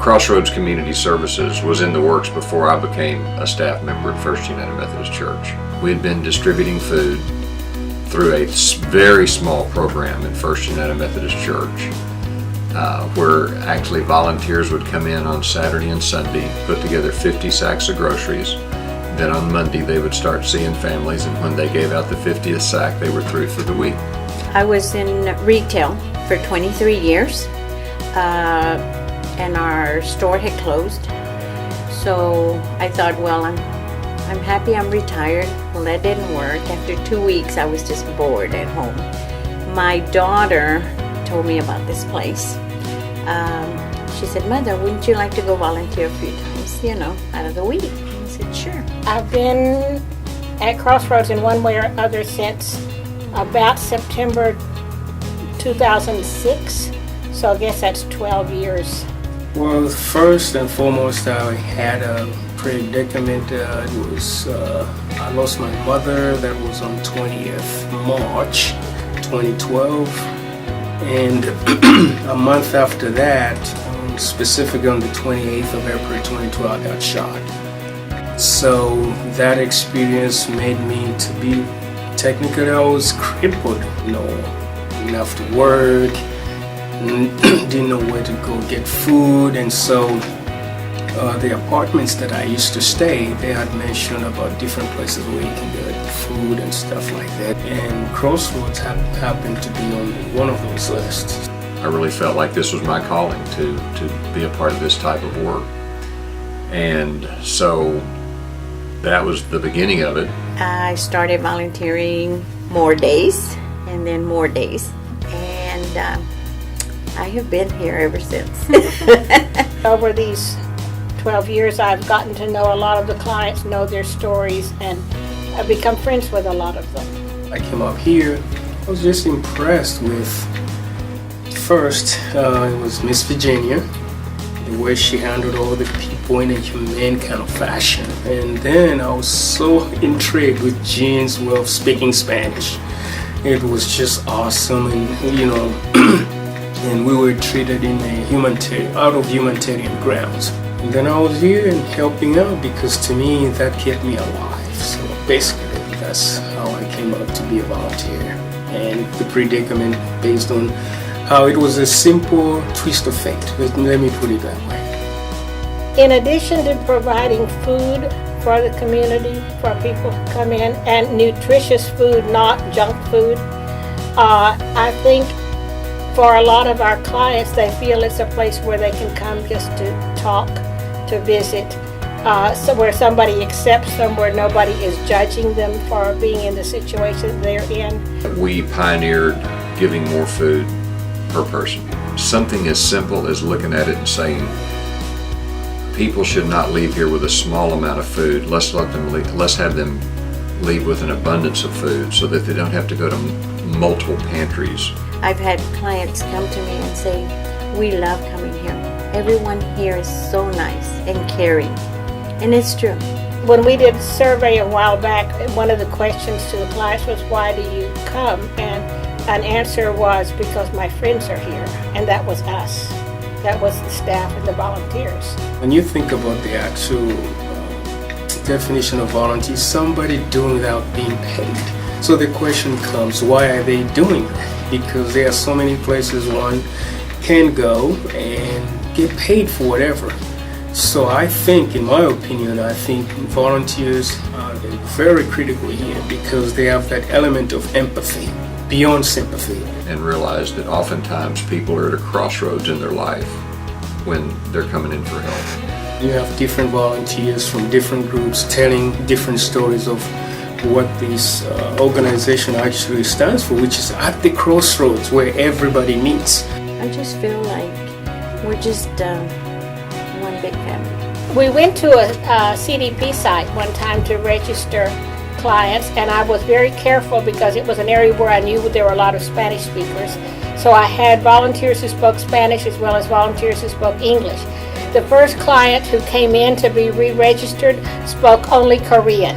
Crossroads Community Services was in the works before I became a staff member at First United Methodist Church. We had been distributing food through a very small program at First United Methodist Church, where actually volunteers would come in on Saturday and Sunday, put together 50 sacks of groceries. Then on Monday they would start seeing families, and when they gave out the 50th sack, they were through for the week. I was in retail for 23 years, and our store had closed. So I thought, well, I'm happy I'm retired. Well, that didn't work. After 2 weeks, I was just bored at home. My daughter told me about this place. She said, Mother, wouldn't you like to go volunteer a few times, out of the week? I said, sure. I've been at Crossroads in one way or other since about September 2006. So I guess that's 12 years. Well, first and foremost, I had a predicament. I lost my mother. That was on 20th March 2012. And a month after that, specifically on the 28th of April 2012, I got shot. So that experience made me to be, technically I was crippled, didn't have to work, didn't know where to go get food. And so the apartments that I used to stay, they had mentioned about different places where you can get food and stuff like that. And Crossroads happened to be on one of those lists. I really felt like this was my calling to be a part of this type of work. And so that was the beginning of it. I started volunteering more days and then more days. And I have been here ever since. Over these 12 years, I've gotten to know a lot of the clients, know their stories, and I've become friends with a lot of them. I came up here, I was just impressed with, first, it was Miss Virginia, the way she handled all the people in a humane kind of fashion. And then I was so intrigued with Jean's way of speaking Spanish. It was just awesome, and and we were treated in a out of humanitarian grounds. And then I was here and helping out because to me that kept me alive. So basically that's how I came up to be a volunteer. And the predicament based on how it was a simple twist of fate. Let me put it that way. In addition to providing food for the community, for people to come in, and nutritious food, not junk food, I think for a lot of our clients, they feel it's a place where they can come just to talk, to visit, so where somebody accepts them, where nobody is judging them for being in the situation they're in. We pioneered giving more food per person. Something as simple as looking at it and saying, people should not leave here with a small amount of food. Let's have them leave with an abundance of food so that they don't have to go to multiple pantries. I've had clients come to me and say, we love coming here. Everyone here is so nice and caring. And it's true. When we did a survey a while back, one of the questions to the clients was, why do you come? And an answer was, because my friends are here. And that was us. That was the staff and the volunteers. When you think about the actual definition of volunteer, somebody doing without being paid. So the question comes, why are they doing that? Because there are so many places one can go and get paid for whatever. So I think, in my opinion, volunteers are very critical here because they have that element of empathy beyond sympathy. And realize that oftentimes people are at a crossroads in their life when they're coming in for help. You have different volunteers from different groups telling different stories of what this organization actually stands for, which is at the crossroads where everybody meets. I just feel like we're just one big family. We went to a CDP site one time to register clients, and I was very careful because it was an area where I knew there were a lot of Spanish speakers. So I had volunteers who spoke Spanish as well as volunteers who spoke English. The first client who came in to be re-registered spoke only Korean.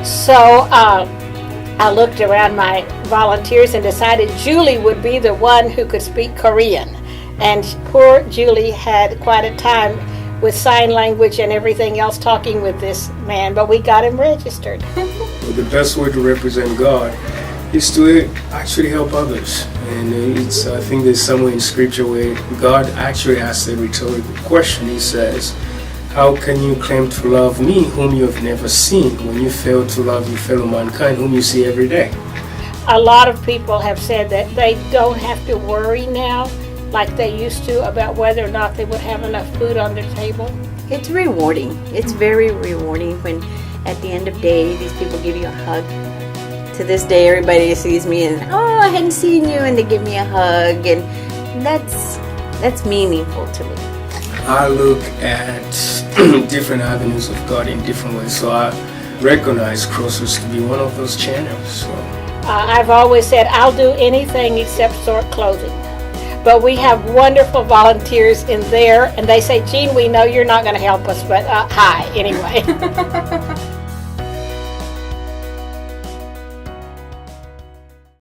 So I looked around my volunteers and decided Julie would be the one who could speak Korean. And poor Julie had quite a time with sign language and everything else talking with this man, but we got him registered. The best way to represent God is to actually help others. And I think there's somewhere in scripture where God actually asks a rhetorical question. He says, how can you claim to love me whom you have never seen when you fail to love your fellow mankind whom you see every day? A lot of people have said that they don't have to worry now like they used to about whether or not they would have enough food on their table. It's rewarding. It's very rewarding when at the end of the day these people give you a hug. To this day everybody sees me and, oh, I hadn't seen you, and they give me a hug, and that's meaningful to me. I look at different avenues of God in different ways, so I recognize Crossroads to be one of those channels. So. I've always said I'll do anything except sort clothing. But we have wonderful volunteers in there, and they say, Jean, we know you're not going to help us, but hi, anyway.